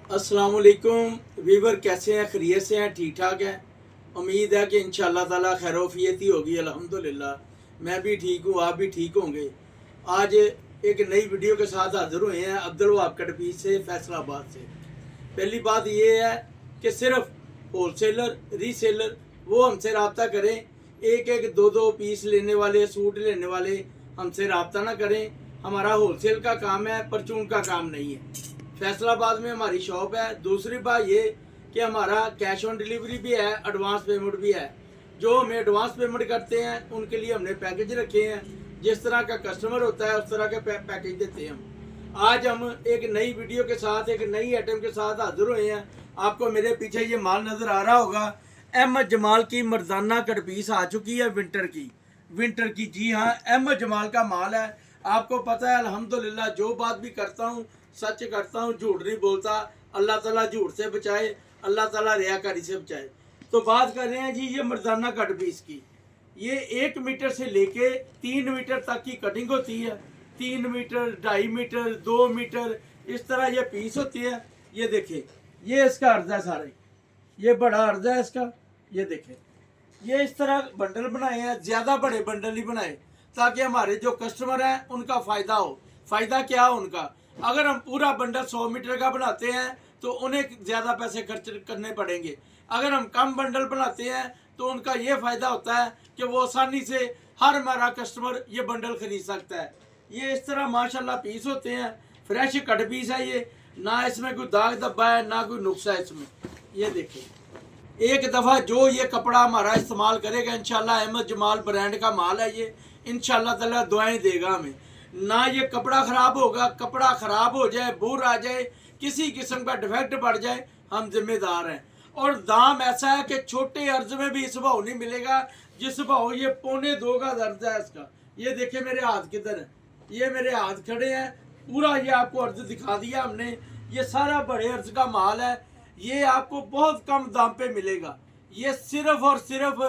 अस्सलाम वालेकुम वीवर, कैसे हैं? खैरियत से हैं? ठीक ठाक हैं? उम्मीद है कि इंशाअल्लाह ताला खैरोफियत ही होगी। अल्हम्दुलिल्लाह मैं भी ठीक हूँ, आप भी ठीक होंगे। आज एक नई वीडियो के साथ हाजिर हुए हैं अब्दुल वहाब कटपीस से, फैसलाबाद से। पहली बात ये है कि सिर्फ होलसेलर रीसेलर वो हमसे रब्ता करें। एक एक दो दो पीस लेने वाले, सूट लेने वाले हमसे रब्ता ना करें। हमारा होलसेल का काम है, परचून का काम नहीं है। फैसलाबाद में हमारी शॉप है। दूसरी बात ये कि हमारा कैश ऑन डिलीवरी भी है, एडवांस पेमेंट भी है। जो हमें एडवांस पेमेंट करते हैं उनके लिए हमने पैकेज रखे हैं। जिस तरह का कस्टमर होता है उस तरह के पैकेज देते हैं हम। आज हम एक नई वीडियो के साथ, एक नई आइटम के साथ हाजिर हुए हैं। आपको मेरे पीछे ये माल नज़र आ रहा होगा। अहमद जमाल की मर्दाना कटपीस आ चुकी है विंटर की। जी हाँ, अहमद जमाल का माल है। आपको पता है अल्हम्दुलिल्लाह जो बात भी करता हूँ सच करता हूँ, झूठ नहीं बोलता। अल्लाह ताला झूठ से बचाए, अल्लाह ताला रियाकारी से बचाए। तो बात कर रहे हैं जी ये मर्दाना कट पीस की। ये 1 मीटर से लेके 3 मीटर तक की कटिंग होती है। 3 मीटर, 2.5 मीटर, 2 मीटर, इस तरह ये पीस होती है। ये देखें, ये इसका अर्ज है सारे। ये बड़ा अर्ज है इसका। ये देखें, ये इस तरह बंडल बनाए हैं, ज़्यादा बड़े बंडल नहीं बनाए ताकि हमारे जो कस्टमर हैं उनका फ़ायदा हो। फ़ायदा क्या हो उनका? अगर हम पूरा बंडल 100 मीटर का बनाते हैं तो उन्हें ज़्यादा पैसे खर्च करने पड़ेंगे। अगर हम कम बंडल बनाते हैं तो उनका ये फ़ायदा होता है कि वो आसानी से हर हमारा कस्टमर ये बंडल ख़रीद सकता है। ये इस तरह माशाल्लाह पीस होते हैं। फ्रेश कट पीस है ये, ना इसमें कोई दाग धब्बा है ना कोई नुक्स है इसमें। ये देखें, एक दफ़ा जो ये कपड़ा हमारा इस्तेमाल करेगा इंशाल्लाह, अहमद जमाल ब्रांड का माल है ये, इंशाल्लाह ताला दुआएं देगा हमें। ना ये कपड़ा ख़राब होगा। कपड़ा ख़राब हो जाए, बुर आ जाए, किसी किस्म का डिफेक्ट पड़ जाए, हम जिम्मेदार हैं। और दाम ऐसा है कि छोटे अर्ज में भी इस भाव नहीं मिलेगा जिस भाव ये 1.25 का अर्ज है इसका। ये देखिए मेरे हाथ किधर है, ये मेरे हाथ खड़े हैं। पूरा ये आपको अर्ज दिखा दिया हमने। ये सारा बड़े अर्ज का माल है। ये आपको बहुत कम दाम पे मिलेगा। ये सिर्फ और सिर्फ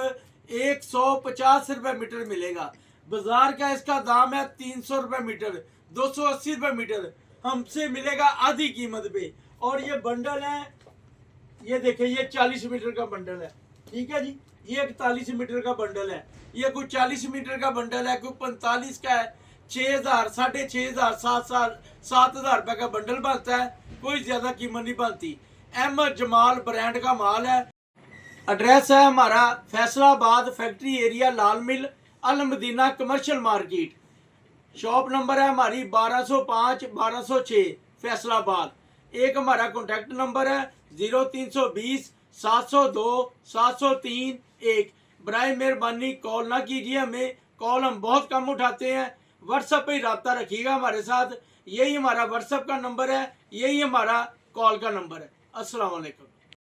150 रुपये मीटर मिलेगा। बाजार का इसका दाम है 300 रुपये मीटर, 280 रुपये मीटर। हमसे मिलेगा आधी कीमत पे। और ये बंडल है, ये देखिए, ये 40 मीटर का बंडल है। ठीक है जी, ये 41 मीटर का बंडल है। ये कोई 40 मीटर का बंडल है, कोई 45 का है। 6,000, 6,500, 7,000 रुपये का बंडल बनता है। कोई ज़्यादा कीमत नहीं बनती। अहमद जमाल ब्रांड का माल है। एड्रेस है हमारा Faisalabad factory area, Lal mill, Al Madina commercial market. Shop number है हमारी 1205 1206 फैसलाबाद। एक हमारा कॉन्टैक्ट नंबर है 0320 702 703 1। बराए मेहरबानी कॉल ना कीजिए हमें, कॉल हम बहुत कम उठाते हैं। व्हाट्सएप पे रब्ता रखिएगा हमारे साथ। यही हमारा व्हाट्सएप का नंबर है, यही हमारा कॉल का नंबर है। अस्सलाम वालेकुम।